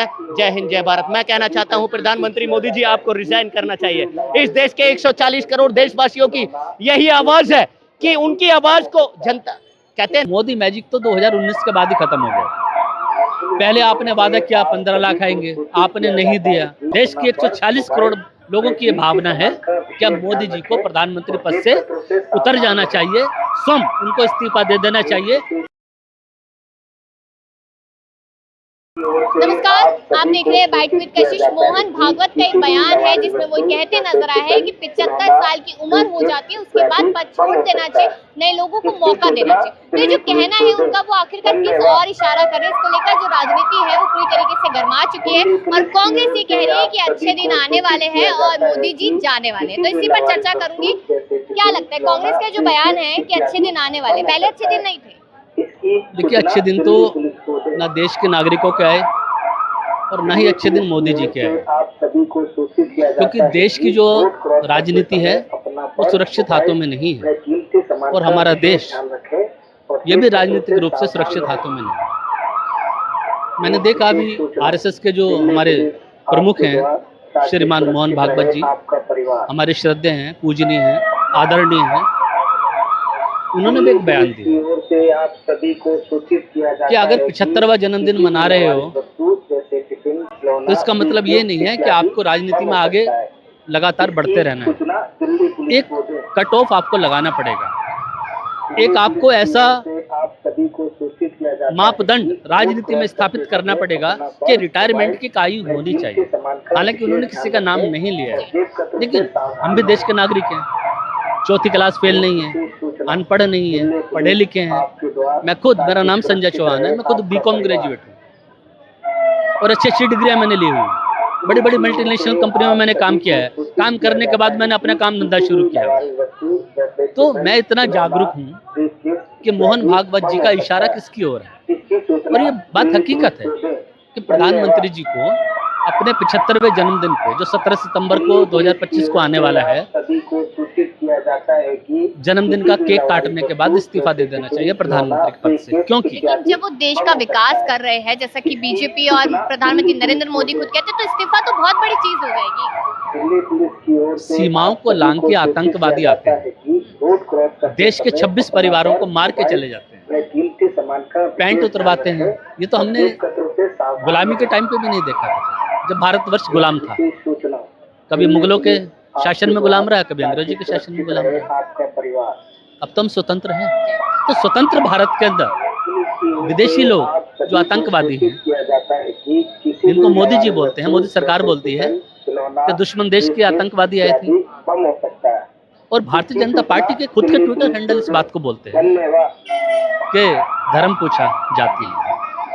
है। जय हिंद, जय भारत। मैं कहना चाहता हूं प्रधानमंत्री मोदी जी, आपको रिजाइन करना चाहिए। इस देश के 140 करोड़ देशवासियों की यही आवाज है कि उनकी आवाज को जनता कहते हैं। मोदी मैजिक तो 2019 के बाद ही खत्म हो गया। पहले आपने वादा किया 15 लाख आएंगे, आपने नहीं दिया। देश के 140 करोड़ लोगों की ये भावना है कि अब मोदी जी को प्रधानमंत्री पद से उतर जाना चाहिए, स्वयं उनको इस्तीफा दे देना चाहिए। नमस्कार, आप देख रहे हैं बाइट विद कशिश। मोहन भागवत का एक बयान है जिसमें वो कहते नजर आए हैं कि 75 साल की उम्र हो जाती है, उसके बाद पद छोड़ देना चाहिए, नए लोगों को मौका देना चाहिए। तो ये जो कहना है उनका, वो आखिरकार किस और इशारा करे? इसको लेकर जो राजनीति है वो पूरी तरीके से गर्मा चुकी है और कांग्रेस ये कह रही है कि अच्छे दिन आने वाले हैं और मोदी जी जाने वाले हैं। तो इसी पर चर्चा करूंगी। क्या लगता है, कांग्रेस का जो बयान है कि अच्छे दिन आने वाले, पहले अच्छे दिन नहीं थे? देखिए, अच्छे दिन तो ना देश के नागरिकों के आए और ना ही अच्छे दिन मोदी जी के आए, क्योंकि देश की जो राजनीति है वो सुरक्षित हाथों में नहीं है और हमारा देश ये भी राजनीतिक रूप से सुरक्षित हाथों में नहीं है। मैंने देखा अभी आरएसएस के जो हमारे प्रमुख हैं श्रीमान मोहन भागवत जी, हमारे श्रद्धेय हैं, पूजनीय हैं, आदरणीय हैं, उन्होंने भी एक बयान दिया कि अगर 75वां जन्मदिन मना रहे हो तो इसका मतलब ये नहीं है कि आपको राजनीति में आगे लगातार बढ़ते रहना है। एक कट ऑफ आपको लगाना पड़ेगा, एक आपको ऐसा मापदंड राजनीति में स्थापित करना पड़ेगा कि रिटायरमेंट की आयु होनी चाहिए। हालांकि उन्होंने किसी का नाम नहीं लिया है, लेकिन हम भी देश के नागरिक हैं, चौथी क्लास फेल नहीं है, अनपढ़ नहीं है, पढ़े लिखे हैं। मैं खुद, मेरा नाम संजय चौहान है, मैं खुद बीकॉम ग्रेजुएट हूँ और अच्छी अच्छी डिग्रियां मैंने ली हुई। बड़ी बड़ी मल्टीनेशनल कंपनियों में मैंने काम किया है। काम करने के बाद मैंने अपना काम धंधा शुरू किया है। तो मैं इतना जागरूक हूँ कि मोहन भागवत जी का इशारा किसकी ओर है, और ये बात हकीकत है कि प्रधानमंत्री जी को अपने 75वें जन्मदिन पे, जो 17 सितंबर को 2025 को आने वाला है, जन्मदिन का केक काटने के बाद इस्तीफा दे देना चाहिए प्रधानमंत्री के पद से। क्योंकि जब वो देश का विकास कर रहे हैं, जैसा कि बीजेपी और प्रधानमंत्री नरेंद्र मोदी खुद कहते हैं, तो इस्तीफा तो बहुत बड़ी चीज हो जाएगी। सीमाओं को लांघ के आतंकवादी आते हैं, देश के 26 परिवारों को मार के चले जाते हैं, पैंट उतरवाते हैं। ये तो हमने गुलामी के टाइम पे भी नहीं देखा था, जब भारतवर्ष गुलाम था। कभी मुगलों के शासन में गुलाम रहा, कभी अंग्रेजी के शासन में गुलाम रहा। अब तो हम स्वतंत्र हैं। तो स्वतंत्र भारत के अंदर विदेशी लोग जो आतंकवादी हैं, जिनको मोदी जी बोलते हैं, मोदी सरकार बोलती है कि दुश्मन देश के आतंकवादी आए थे, और भारतीय जनता पार्टी के खुद के ट्विटर हैंडल इस बात को बोलते हैं कि धर्म पूछा जाती है।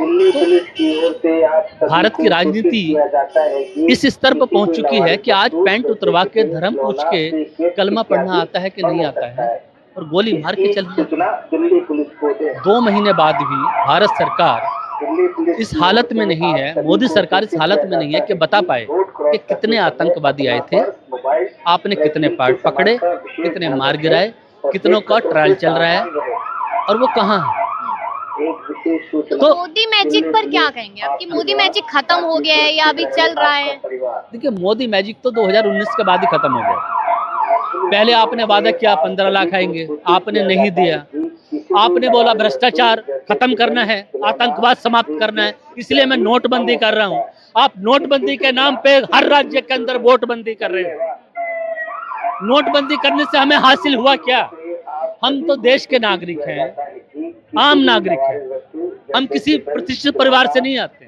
तो भारत की राजनीति इस स्तर पर पहुंच चुकी है कि आज पैंट उतरवा के, धर्म पूछ के कलमा पढ़ना आता है कि नहीं आता है, और गोली मार के चल जाती है। 2 महीने बाद भी भारत सरकार इस हालत में नहीं है, मोदी सरकार इस हालत में नहीं है कि बता पाए कि कितने आतंकवादी आए थे, आपने कितने पार्ट पकड़े, कितने मार गिराए, कितनों का ट्रायल चल रहा है और वो कहाँ है। तो मोदी मैजिक पर क्या कहेंगे आप, कि मोदी मैजिक खत्म हो गया है या अभी चल रहा है? देखिए, मोदी मैजिक तो 2019 के बाद ही खत्म हो गया। पहले आपने वादा किया 15 लाख आएंगे, आपने नहीं दिया। आपने बोला भ्रष्टाचार खत्म करना है, आतंकवाद समाप्त करना है, इसलिए मैं नोटबंदी कर रहा हूँ। आप नोटबंदी के नाम पे हर राज्य के अंदर वोटबंदी कर रहे हैं। नोटबंदी करने से हमें हासिल हुआ क्या? हम तो देश के नागरिक हैं, आम नागरिक हैं। हम किसी प्रतिष्ठित परिवार से नहीं आते,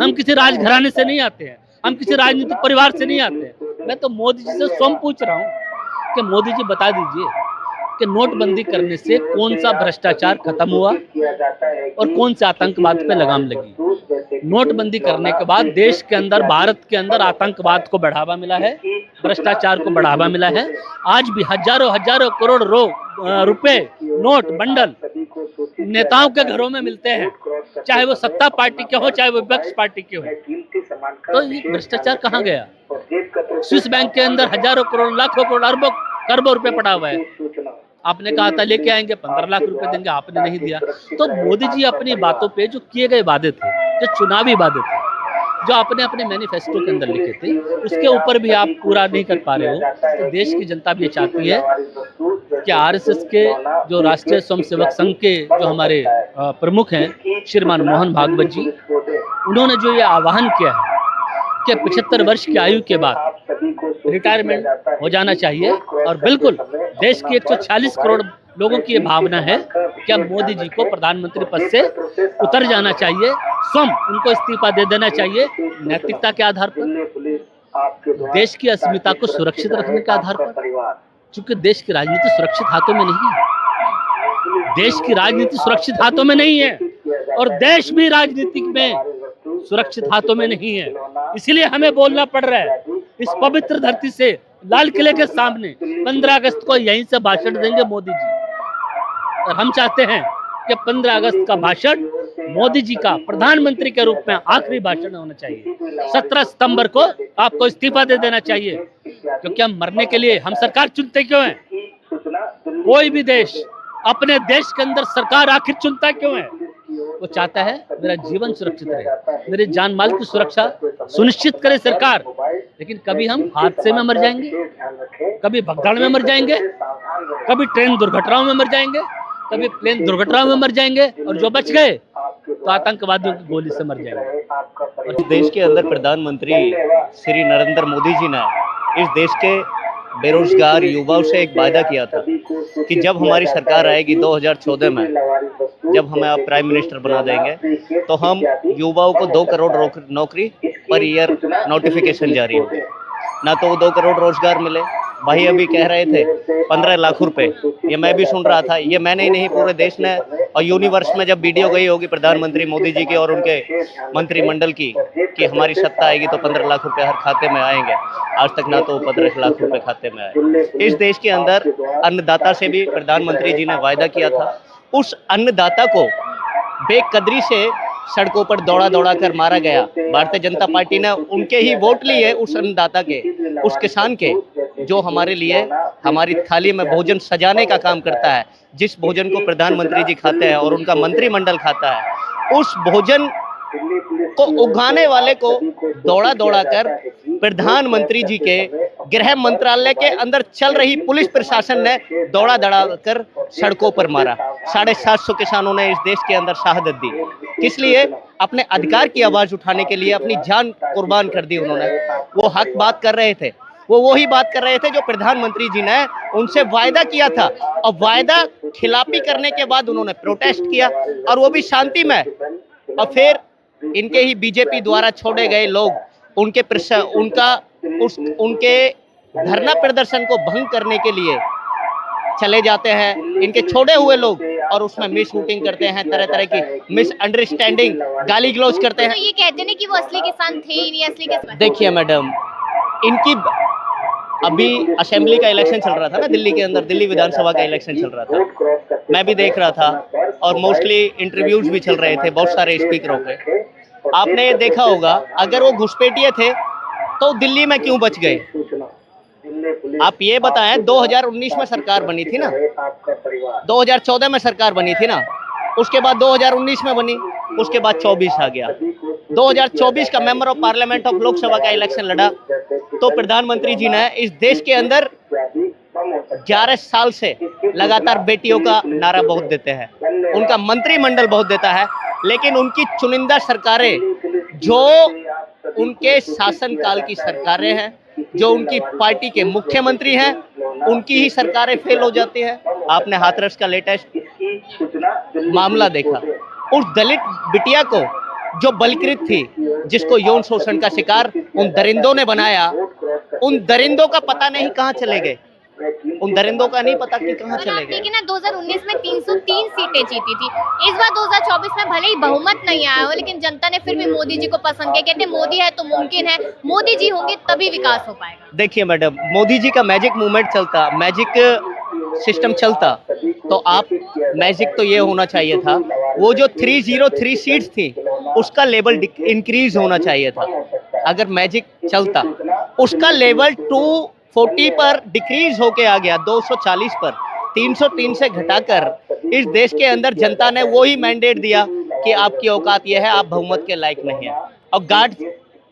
हम किसी राजघराने से नहीं आते हैं, हम किसी राजनीतिक परिवार से नहीं आते हैं। मैं तो मोदी जी से स्वयं पूछ रहा हूँ कि मोदी जी बता दीजिए कि नोटबंदी करने से कौन सा भ्रष्टाचार खत्म हुआ और कौन से आतंकवाद पे लगाम लगी। नोटबंदी करने के बाद देश के अंदर, भारत के अंदर आतंकवाद को बढ़ावा मिला है, भ्रष्टाचार को बढ़ावा मिला है। आज भी हजारों करोड़ रुपए नोट बंडल नेताओं के घरों में मिलते हैं, चाहे वो सत्ता पार्टी के हो, चाहे वो विपक्ष पार्टी के हो। तो ये भ्रष्टाचार कहाँ गया? स्विस बैंक के अंदर हजारों करोड़, लाखों करोड़, अरबों खरबों रुपए पड़ा हुआ है। आपने कहा था लेके आएंगे, 15 लाख रुपए देंगे, आपने नहीं दिया। तो मोदी जी अपनी बातों पे जो किए गए वादे थे, जो चुनावी वादे थे, जो आपने अपने मैनिफेस्टो के अंदर लिखे थे, उसके ऊपर भी आप पूरा नहीं कर पा रहे हो। तो देश की जनता भी ये चाहती है कि आरएसएस के जो राष्ट्रीय स्वयंसेवक संघ के जो हमारे प्रमुख हैं श्रीमान मोहन भागवत जी, उन्होंने जो ये आह्वान किया है कि 75 वर्ष की आयु के बाद रिटायरमेंट हो जाना चाहिए, और बिल्कुल देश के 140 करोड़ लोगों की ये भावना है कि अब मोदी जी को प्रधानमंत्री पद से उतर जाना चाहिए, स्वयं उनको इस्तीफा दे देना चाहिए, नैतिकता के आधार पर, देश की अस्मिता को सुरक्षित रखने के आधार पर। क्योंकि देश की राजनीति सुरक्षित हाथों में नहीं है, देश की राजनीति सुरक्षित हाथों में नहीं है, और देश भी राजनीति में सुरक्षित हाथों में नहीं है। इसलिए हमें बोलना पड़ रहा है इस पवित्र धरती से, लाल किले के सामने 15 अगस्त को यहीं से भाषण देंगे मोदी जी, और हम चाहते हैं कि 15 अगस्त का भाषण मोदी जी का प्रधानमंत्री के रूप में आखिरी भाषण होना चाहिए। 17 सितंबर को आपको इस्तीफा दे देना चाहिए, क्योंकि हम मरने के लिए हम सरकार चुनते क्यों हैं? कोई भी देश अपने देश के अंदर सरकार आखिर चुनता क्यों है? वो चाहता है मेरा जीवन सुरक्षित रहे, मेरे जान माल की सुरक्षा सुनिश्चित करे सरकार। लेकिन कभी हम हादसे में मर जाएंगे, कभी भगदड़ में मर जाएंगे, कभी ट्रेन दुर्घटनाओं में मर जाएंगे, कभी प्लेन दुर्घटनाओं में मर जाएंगे, और जो बच गए तो आतंकवादियों की गोली से मर जाएंगे। और देश के अंदर प्रधानमंत्री श्री नरेंद्र मोदी जी ने इस देश के बेरोजगार युवाओं से एक वादा किया था कि जब हमारी सरकार आएगी 2014 में, जब हमें आप प्राइम मिनिस्टर बना देंगे, तो हम युवाओं को 2 करोड़ नौकरी पर ईयर नोटिफिकेशन जारी होगी। ना तो वो 2 करोड़ रोजगार मिले, भाई अभी कह रहे थे 15 लाख रुपए, ये मैं भी सुन रहा था, ये मैंने ही नहीं पूरे देश ने। और यूनिवर्स में जब वीडियो गई होगी प्रधानमंत्री मोदी जी की और उनके मंत्रिमंडल की कि हमारी सत्ता आएगी तो 15 लाख रुपए हर खाते में आएंगे, आज तक ना तो 15 लाख रुपए खाते में आए। इस देश के अंदर अन्नदाता से भी प्रधानमंत्री जी ने वायदा किया था, उस अन्नदाता को बेकदरी से सड़कों पर दौड़ा दौड़ा कर मारा गया। भारतीय जनता पार्टी ने उनके ही वोट लिए, उस अन्नदाता के, उस किसान के, जो हमारे लिए हमारी थाली में भोजन सजाने का काम करता है। जिस भोजन को प्रधानमंत्री जी खाते हैं और उनका मंत्रिमंडल खाता है, उस भोजन को उगाने वाले को दौड़ा दौड़ा कर प्रधानमंत्री जी के गृह मंत्रालय के अंदर चल रही पुलिस प्रशासन ने दौड़ा दौड़ा कर सड़कों पर मारा। 750 किसानों ने इस देश के अंदर शहादत दी, किस लिए? अपने अधिकार की आवाज उठाने के लिए अपनी जान कुर्बान कर दी उन्होंने। वो हक बात कर रहे थे, वो वही बात कर रहे थे जो प्रधानमंत्री जी ने उनसे वायदा किया था, और वायदा खिलाफी करने के बाद उन्होंने प्रोटेस्ट किया, और वो भी शांति में। और फिर इनके ही बीजेपी द्वारा छोड़े गए लोग उनके धरना प्रदर्शन को भंग करने के लिए चले जाते हैं, इनके छोड़े हुए लोग, और उसमें मिस शूटिंग करते हैं, तरह तरह की मिस अंडरस्टैंडिंग, गाली गलौज करते हैं। तो ये कहते हैं कि वो असली किसान थे ही नहीं, असली किसान। देखिए मैडम, इनकी अभी असेंबली का इलेक्शन चल रहा था ना दिल्ली के अंदर, दिल्ली विधानसभा का इलेक्शन चल रहा था, मैं भी देख रहा था, और मोस्टली इंटरव्यूज भी चल रहे थे बहुत सारे स्पीकरों पे। आपने ये देखा होगा, अगर वो घुसपैठिए थे तो दिल्ली में क्यों बच गए? आप ये बताएं, 2019 में सरकार बनी थी ना, 2014 में सरकार बनी थी ना, उसके बाद 2019 में बनी, उसके बाद 24 आ गया। 2024 का member of parliament of Lok Sabha का इलेक्शन लड़ा, तो प्रधानमंत्री जी ने इस देश के अंदर 11 साल से लगातार बेटियों का नारा बहुत देते हैं, उनका मंत्रिमंडल बहुत देता है, लेकिन उनकी चुनिंदा सरकारें, जो उनके शासनकाल की सरकारें हैं, जो उनकी पार्टी के मुख्यमंत्री हैं, उनकी ही सरकारें फेल हो जाती हैं। आपने हाथरस का लेटेस्ट मामला देखा, उस दलित बिटिया को जो बलकृत थी, जिसको यौन शोषण का शिकार उन दरिंदों ने बनाया, उन दरिंदों का पता नहीं कहाँ चले गए, उन दरिंदों का नहीं पता कि कहाँ चले गए। लेकिन 2019 में 303 सीटें जीती थी, इस बार 2024 में भले ही बहुमत नहीं आया हो, लेकिन जनता ने फिर भी मोदी जी को पसंद किया। कहते मोदी है तो मुमकिन है, मोदी जी होंगे तभी विकास हो पाएगा। देखिए मैडम, मोदी जी का मैजिक मूवमेंट चलता, मैजिक सिस्टम चलता, तो आप मैजिक तो ये होना चाहिए था, वो जो 303 सीट्स थी उसका लेवल इंक्रीज होना चाहिए था। अगर मैजिक चलता, उसका लेवल 240 पर डिक्रीज होके आ गया 240 पर, 303 से घटाकर इस देश के अंदर जनता ने वो ही मैंडेट दिया कि आपकी औकात ये है, आप बहुमत के लायक नहीं है। और गार्ड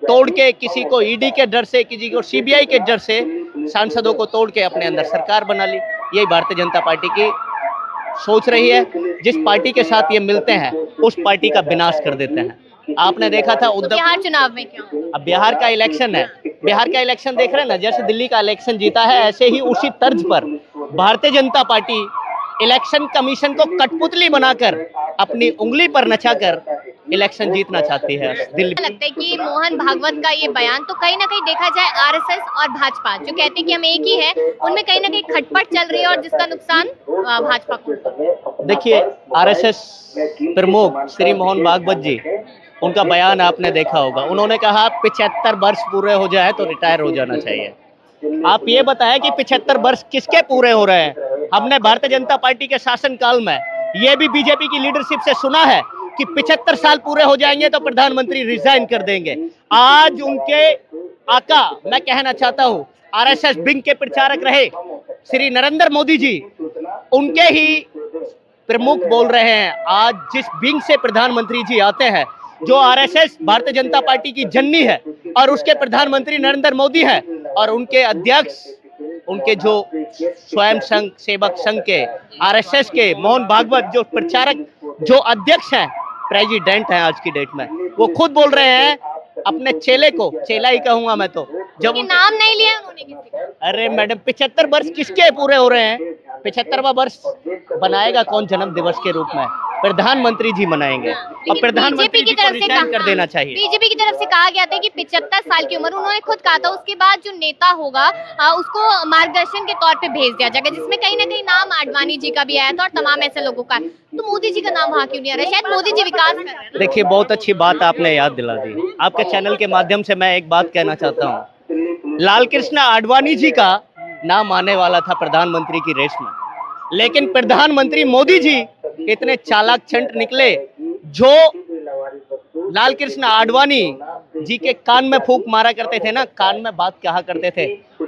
तोड़ के, किसी को ईडी के डर से, किसी को सीबीआई के डर से सांसदों को तोड़ के अपने अंदर सरकार बना ली। यही भारतीय जनता पार्टी की सोच रही है। जिस पार्टी के साथ ये मिलते हैं उस पार्टी का विनाश कर देते हैं। आपने देखा था तो उद्धव, बिहार चुनाव में क्या होगा? अब बिहार का इलेक्शन है, बिहार का इलेक्शन देख रहे हैं ना, जैसे दिल्ली का इलेक्शन जीता है ऐसे ही उसी तर्ज पर Bharatiya Janata party election commission को कठपुतली बनाकर अपनी उंगली पर नचाकर इलेक्शन जीतना चाहती है दिल्ली। लगता है कि मोहन भागवत का ये बयान तो कहीं ना कहीं देखा जाए आरएसएस और भाजपा जो कहते हैं कि हम एक ही है, उनमें कहीं ना कहीं खटपट चल रही है और जिसका नुकसान भाजपा को होगा। देखिए, आरएसएस प्रमुख श्री मोहन भागवत जी, उनका बयान आपने देखा होगा। उन्होंने कहा 75 वर्ष पूरे हो जाए तो रिटायर हो जाना चाहिए। आप ये बताएं कि 75 वर्ष किसके पूरे हो रहे हैं? हमने भारतीय जनता पार्टी के शासनकाल में ये भी बीजेपी की लीडरशिप से सुना है कि 75 साल पूरे हो जाएंगे तो प्रधानमंत्री रिजाइन कर देंगे। आज उनके आका, मैं कहना चाहता हूं, आरएसएस विंग के प्रचारक रहे श्री नरेंद्र मोदी जी, उनके ही प्रमुख बोल रहे हैं। आज जिस विंग से प्रधानमंत्री जी आते हैं, जो आरएसएस भारतीय जनता पार्टी की जननी है और उसके प्रधानमंत्री नरेंद्र मोदी है, और उनके अध्यक्ष, उनके जो स्वयं संघ सेवक संघ के आरएसएस के मोहन भागवत जो प्रचारक, जो अध्यक्ष हैं, प्रेसिडेंट हैं आज की डेट में, वो खुद बोल रहे हैं अपने चेले को, चेला ही कहूंगा मैं तो, जब नाम नहीं लिया उन्होंने किसी का। अरे मैडम, 75 वर्ष किसके पूरे हो रहे हैं? 75वां वर्ष बनाएगा कौन जन्म दिवस के रूप में? प्रधानमंत्री जी मनाएंगे। और प्रधानमंत्री जी को रिजाइन कर देना चाहिए। बीजेपी की तरफ से कहा गया था कि 75 साल की उम्र, उन्होंने खुद कहा था उसके बाद जो नेता होगा उसको मार्गदर्शन के तौर पे भेज दिया जाएगा, जिसमें कहीं ना कहीं नाम आडवाणी जी का भी आया था और तमाम ऐसे लोगों का। तो मोदी जी का नाम वहाँ क्यों नहीं आ रहा? शायद मोदी जी विकास कर रहे हैं। देखिए, बहुत अच्छी बात आपने याद दिला दी। आपके चैनल के माध्यम से मैं एक बात कहना चाहता हूँ। लाल कृष्ण आडवाणी जी का नाम आने वाला था प्रधानमंत्री की रेस में, लेकिन प्रधानमंत्री मोदी जी इतने चालाक छंट निकले, जो लाल कृष्ण आडवाणी जी के कान में फूंक मारा करते थे ना, कान में बात कहा करते थे,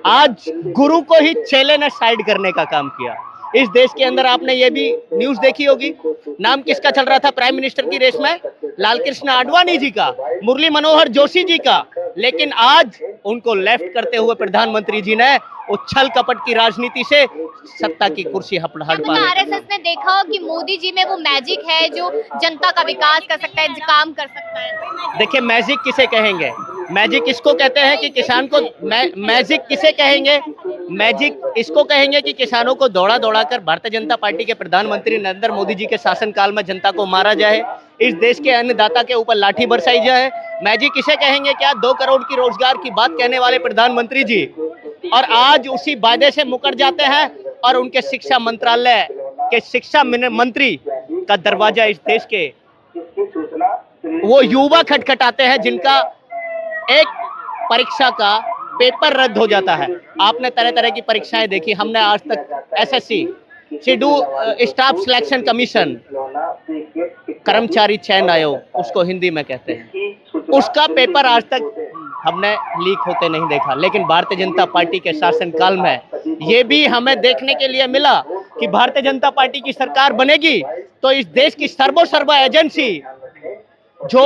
आज गुरु को ही चेले ने साइड करने का काम किया। इस देश के अंदर आपने ये भी न्यूज देखी होगी, नाम किसका चल रहा था प्राइम मिनिस्टर की रेस में? लाल कृष्ण आडवाणी जी का, मुरली मनोहर जोशी जी का, लेकिन आज उनको लेफ्ट करते हुए प्रधानमंत्री जी ने उछल कपट की राजनीति से सत्ता की कुर्सी हड़पा ली। आरएसएस ने देखा हो कि मोदी जी में वो मैजिक है जो जनता का विकास कर सकता है, काम कर सकता है। देखिए, मैजिक किसे कहेंगे? मैजिक इसको कहते हैं कि किसान को, मैजिक किसे कहेंगे? मैजिक इसको कहेंगे कि किसानों को दौड़ा दौड़ा कर भारतीय जनता पार्टी के प्रधानमंत्री नरेंद्र मोदी जी के शासनकाल में जनता को मारा जाए, इस देश के अन्नदाता के ऊपर लाठी बरसाई जाए। मैजिक किसे कहेंगे? क्या 2 करोड़ की रोजगार की बात कहने वाले प्रधानमंत्री जी, और आज उसी वायदे से मुकर जाते हैं और उनके शिक्षा मंत्रालय के शिक्षा मंत्री का दरवाजा इस देश के वो युवा खटखटाते हैं जिनका एक परीक्षा का पेपर रद्द हो जाता है। आपने तरह तरह की परीक्षाएं देखी, हमने आज तक SSC, schedule staff selection commission, कर्मचारी चयन आयोग, उसको हिंदी में कहते हैं, उसका पेपर आज तक हमने लीक होते नहीं देखा। लेकिन भारतीय जनता पार्टी के शासनकाल में ये भी हमें देखने के लिए मिला कि भारतीय जनता पार्टी की सरकार बनेगी तो इस देश की सर्वोसर्वा एजेंसी जो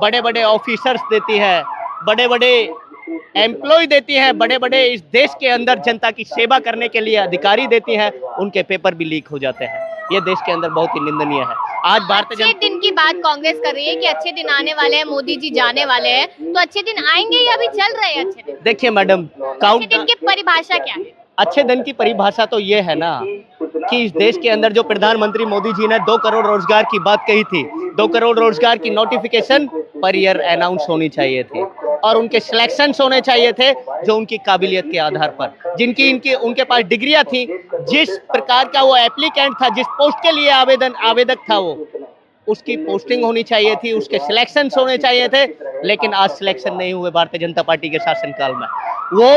बड़े बड़े ऑफिसर्स देती है, बड़े बड़े एम्प्लॉय देती हैं, बड़े बड़े इस देश के अंदर जनता की सेवा करने के लिए अधिकारी देती हैं, उनके पेपर भी लीक हो जाते हैं। ये देश के अंदर बहुत ही निंदनीय है। आज भारतीय अच्छे दिन की बात कांग्रेस कर रही है कि अच्छे दिन आने वाले हैं, मोदी जी जाने वाले हैं, तो अच्छे दिन आएंगे या अभी चल रहे हैं अच्छे दिन? देखिए मैडम, अच्छे दिन की परिभाषा क्या है? अच्छे दिन की परिभाषा तो ये है ना कि इस देश के अंदर जो प्रधानमंत्री मोदी जी ने 2 करोड़ रोजगार की बात कही थी, 2 करोड़ रोजगार की नोटिफिकेशन पर ईयर अनाउंस होनी चाहिए थी और उनके सिलेक्शंस होने चाहिए थे जो उनकी काबिलियत के आधार पर, जिनकी उनके पास डिग्रियां थी, जिस प्रकार का वो एप्लीकेंट था, जिस पोस्ट के लिए आवेदक था, वो उसकी पोस्टिंग होनी चाहिए थी, उसके सिलेक्शंस होने चाहिए थे। लेकिन आज सिलेक्शन नहीं हुए भारतीय जनता पार्टी के शासनकाल में, वो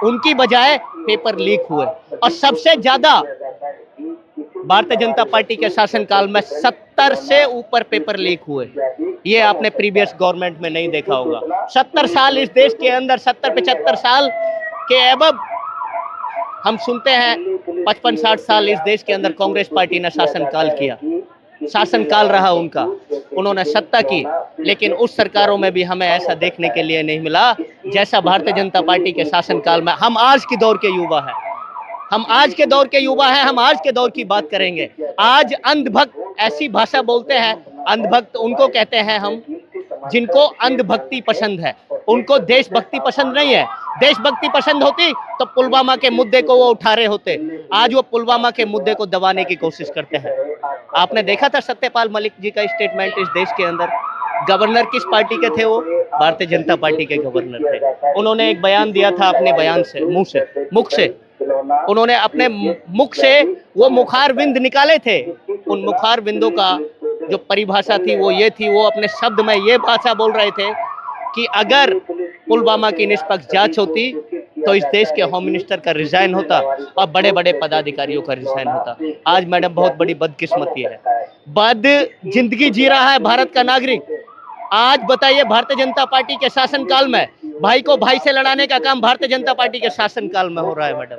उनकी बजाय पेपर लीक हुए। और सबसे ज्यादा भारतीय जनता पार्टी के शासनकाल में 70 से ऊपर पेपर लीक हुए। ये आपने प्रीवियस गवर्नमेंट में नहीं देखा होगा। 70 साल इस देश के अंदर, 70-75 साल के एबव हम सुनते हैं, 55-60 साल इस देश के अंदर कांग्रेस पार्टी ने शासनकाल किया। शासनकाल रहा उनका, उन्होंने सत्ता की, लेकिन उस सरकारों में भी हमें ऐसा देखने के लिए नहीं मिला जैसा भारतीय जनता पार्टी के शासनकाल में। हम आज के दौर के युवा हैं, हम आज के दौर के युवा हैं, हम आज के दौर की बात करेंगे। आज अंधभक्त ऐसी भाषा बोलते हैं, अंधभक्त उनको कहते हैं हम जिनको अंधभक्ति पसंद है, उनको देशभक्ति पसंद नहीं है। देशभक्ति पसंद होती तो पुलवामा के मुद्दे को वो उठा रहे होते। आज वो पुलवामा के मुद्दे को दबाने की कोशिश करते हैं। आपने देखा था सत्यपाल मलिक जी का स्टेटमेंट इस देश के अंदर। गवर्नर किस पार्टी के थे? वो भारतीय जनता पार्टी के गवर्नर थे। उन्होंने एक बयान दिया था अपने बयान से, मुख से उन्होंने अपने मुख से वो मुखारविंद निकाले थे। उन मुखारविंदों का जो परिभाषा थी वो ये थी, वो अपने शब्द में ये भाषा बोल रहे थे कि अगर पुलवामा की निष्पक्ष जांच होती तो इस देश के होम मिनिस्टर का रिजाइन होता और बड़े बड़े पदाधिकारियों का रिजाइन होता। आज मैडम बहुत बड़ी बदकिस्मती है, बद जिंदगी जी रहा है भारत का नागरिक। आज बताइए, भारतीय जनता पार्टी के शासनकाल में भाई को भाई से लड़ाने का काम भारतीय जनता पार्टी के शासनकाल में हो रहा है। मैडम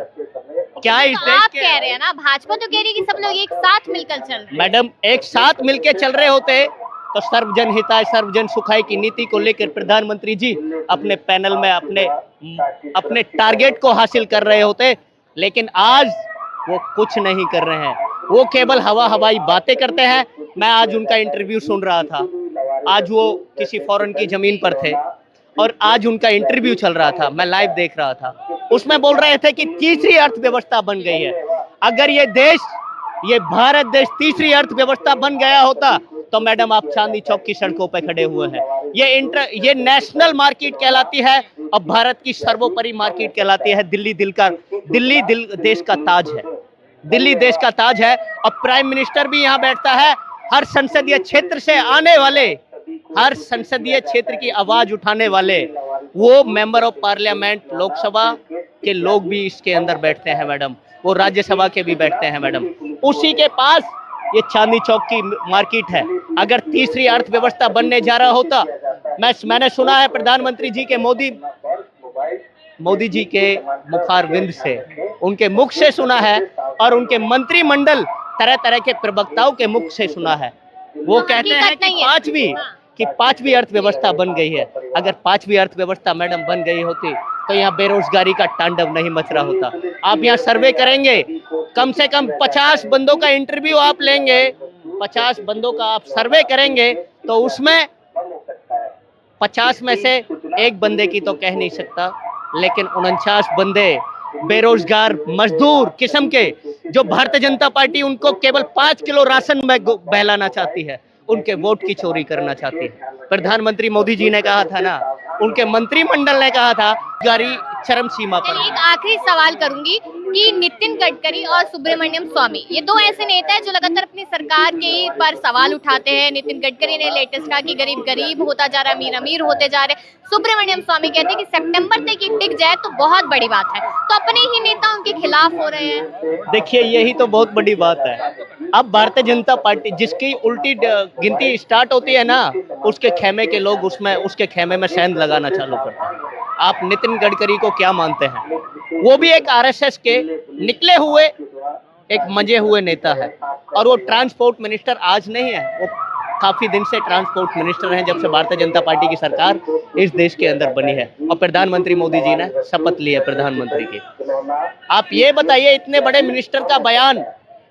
क्या इस तो देश आप के कह रहे हैं ना, भाजपा तो कह रही है कि सब लोग एक साथ मिलकर चल रहे हैं। मैडम एक साथ मिलके चल रहे होते तो सर्वजन हिताय सर्वजन सुखाय की नीति को लेकर प्रधानमंत्री जी अपने पैनल में अपने टारगेट को हासिल कर रहे होते, लेकिन आज वो कुछ नहीं कर रहे हैं। वो केवल हवाई बातें करते हैं। मैं आज उनका इंटरव्यू सुन रहा था, आज वो किसी फॉरेन की जमीन पर थे और आज उनका इंटरव्यू चल रहा था, मैं लाइव देख रहा था। उसमें बोल रहे थे कि तीसरी अर्थव्यवस्था बन गई है। अगर ये देश, ये भारत देश तीसरी अर्थव्यवस्था बन गया होता तो मैडम आप चांदनी चौक की सड़कों पे खड़े हुए हैं। ये नेशनल मार्केट कहलाती है और भारत की सर्वोपरि मार्केट कहलाती है। दिल्ली देश का ताज है, दिल्ली देश का ताज है। और प्राइम मिनिस्टर भी यहाँ बैठता है। हर संसदीय क्षेत्र से आने वाले, हर संसदीय क्षेत्र की आवाज उठाने वाले वो मेंबर ऑफ पार्लियामेंट, लोकसभा के लोग भी इसके अंदर बैठते हैं मैडम। वो राज्यसभा के भी बैठते हैं मैडम। उसी के पास ये चांदनी चौक की मार्केट है। अगर तीसरी अर्थव्यवस्था बनने जा रहा होता, मैंने सुना है प्रधानमंत्री जी के मोदी जी के मुखारविंद से, उनके मुख से सुना है और उनके मंत्रिमंडल तरह तरह के प्रवक्ताओं के मुख से सुना है। वो कहते हैं कि पांचवी अर्थव्यवस्था बन गई है। अगर पांचवी अर्थव्यवस्था मैडम बन गई होती तो यहाँ बेरोजगारी का तांडव नहीं मच रहा होता। आप यहाँ सर्वे करेंगे, कम से कम 50 बंदों का इंटरव्यू आप लेंगे, 50 बंदों का आप सर्वे करेंगे तो उसमें 50 में से एक बंदे की तो कह नहीं सकता, लेकिन 49 बंदे बेरोजगार मजदूर किस्म के, जो भारतीय जनता पार्टी उनको केवल 5 किलो राशन में बहलाना चाहती है, उनके वोट की चोरी करना चाहती है। प्रधानमंत्री मोदी जी ने कहा था ना, उनके मंत्रिमंडल ने कहा था, गाड़ी चरम सीमा पर। एक आखिरी सवाल करूंगी कि नितिन गडकरी और सुब्रमण्यम स्वामी, ये दो ऐसे नेता हैं जो लगातार अपनी सरकार के पर सवाल उठाते हैं। नितिन गडकरी ने लेटेस्ट कहा कि गरीब गरीब होता जा रहा है, अमीर अमीर होते जा रहे हैं। सुब्रमण्यम स्वामी कहते हैं कि सितंबर तक ये टिक जाए तो बहुत बड़ी बात है। तो अपने ही नेता उनके खिलाफ हो रहे हैं। देखिए, यही तो बहुत बड़ी बात है। अब भारतीय जनता पार्टी जिसकी उल्टी गिनती स्टार्ट होती है ना, उसके खेमे के लोग उसके खेमे में सेंध लगाना चालू करते हैं। आप नितिन गडकरी को क्या मानते हैं? वो भी एक आरएसएस के निकले हुए एक मजे हुए नेता है और वो ट्रांसपोर्ट मिनिस्टर आज नहीं है, वो काफी दिन से ट्रांसपोर्ट मिनिस्टर हैं जब से भारतीय जनता पार्टी की सरकार इस देश के अंदर बनी है और प्रधानमंत्री मोदी जी ने शपथ ली है प्रधानमंत्री की। आप ये बताइए, इतने बड़े मिनिस्टर का बयान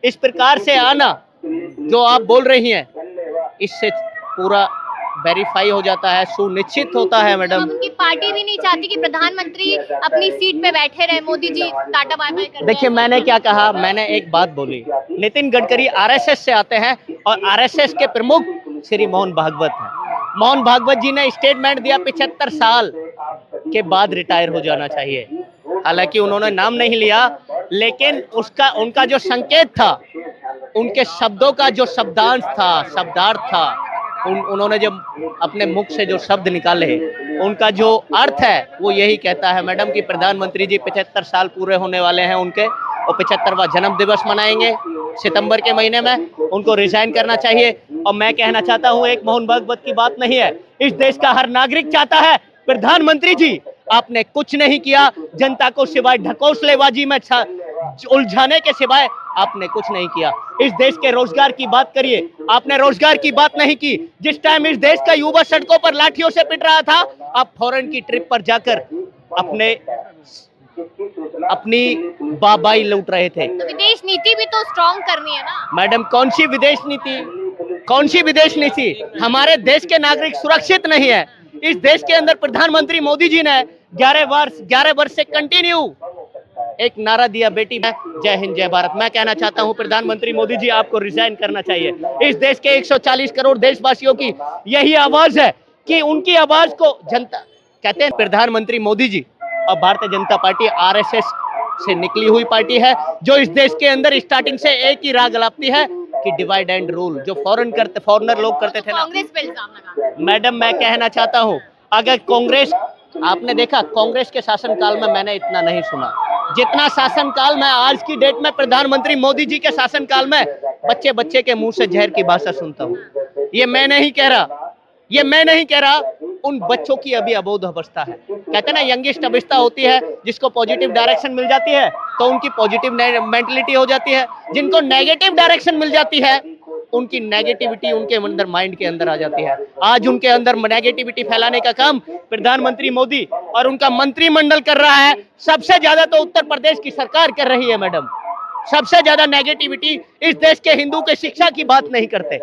इस प्रकार से आना जो आप बोल रही हैं, इससे पूरा वेरीफाई हो जाता है, सुनिश्चित होता है मैडम। उनकी पार्टी भी नहीं चाहती कि प्रधानमंत्री अपनी सीट पे बैठे रहे, Modi ji tata bye bye कर। देखिए, मैंने क्या कहा, मैंने एक बात बोली, नितिन गडकरी आरएसएस से आते हैं और आरएसएस के प्रमुख श्री मोहन भागवत हैं। मोहन भागवत जी ने स्टेटमेंट दिया 75 साल के बाद रिटायर हो जाना चाहिए। हालांकि उन्होंने नाम नहीं लिया, लेकिन उनका जो संकेत था, उनके शब्दों का जो शब्दार्थ था, उन्होंने जब अपने मुख से जो शब्द निकाले, उनका जो अर्थ है वो यही कहता है मैडम कि प्रधानमंत्री जी 75 साल पूरे होने वाले हैं उनके, और 75वां जन्म दिवस मनाएंगे सितंबर के महीने में। उनको रिजाइन करना चाहिए। और मैं कहना चाहता हूँ, एक मोहन भागवत की बात नहीं है, इस देश का हर नागरिक चाहता है, प्रधानमंत्री जी आपने कुछ नहीं किया, जनता को सिवाय ढकोसलेबाजी में उलझाने के सिवाय आपने कुछ नहीं किया। इस देश के रोजगार की बात करिए, आपने रोजगार की बात नहीं की। जिस टाइम इस देश का युवा सड़कों पर लाठियों से पिट रहा था, आप फॉरेन की ट्रिप पर जाकर अपनी बाबाई लूट रहे थे। तो विदेश नीति भी तो स्ट्रॉन्ग करनी है ना मैडम, कौन सी विदेश नीति? कौन सी विदेश नीति? हमारे देश के नागरिक सुरक्षित नहीं है। इस देश के अंदर प्रधानमंत्री मोदी जी ने 11 वर्ष से कंटिन्यू एक नारा दिया, बेटी जय हिंद जय भारत। मैं कहना चाहता हूं प्रधानमंत्री मोदी जी, आपको रिजाइन करना चाहिए। इस देश के 140 करोड़ देशवासियों की यही आवाज है कि उनकी आवाज को जनता कहते हैं। प्रधानमंत्री मोदी जी और भारतीय जनता पार्टी आरएसएस से निकली हुई पार्टी है, जो इस देश के अंदर स्टार्टिंग से एक ही राग अलापती है कि डिवाइड एंड रूल, जो फॉरेनर लोग करते थे ना। कांग्रेस पे इल्जाम लगा। मैडम, मैं कहना चाहता हूं, अगर कांग्रेस, आपने देखा कांग्रेस के शासनकाल में मैंने इतना नहीं सुना जितना शासनकाल में आज की डेट में प्रधानमंत्री मोदी जी के शासनकाल में बच्चे बच्चे के मुंह से जहर की भाषा सुनता हूं। ये मैं नहीं कह रहा, उन बच्चों की अभी अबोध अवस्था है। कहते हैं ना, यंगिस्ट अवस्था होती है, जिसको पॉजिटिव डायरेक्शन मिल जाती है तो उनकी पॉजिटिव मेंटलिटी हो जाती है। जिनको नेगेटिव डायरेक्शन मिल जाती है, उनकी नेगेटिविटी उनके अंदर, माइंड के अंदर आ जाती है। आज उनके अंदर नेगेटिविटी फैलाने का काम प्रधानमंत्री मोदी और उनका मंत्रिमंडल कर रहा है। सबसे ज्यादा तो उत्तर प्रदेश की सरकार कर रही है मैडम। सबसे ज्यादा नेगेटिविटी इस देश के हिंदू के शिक्षा की बात नहीं करते।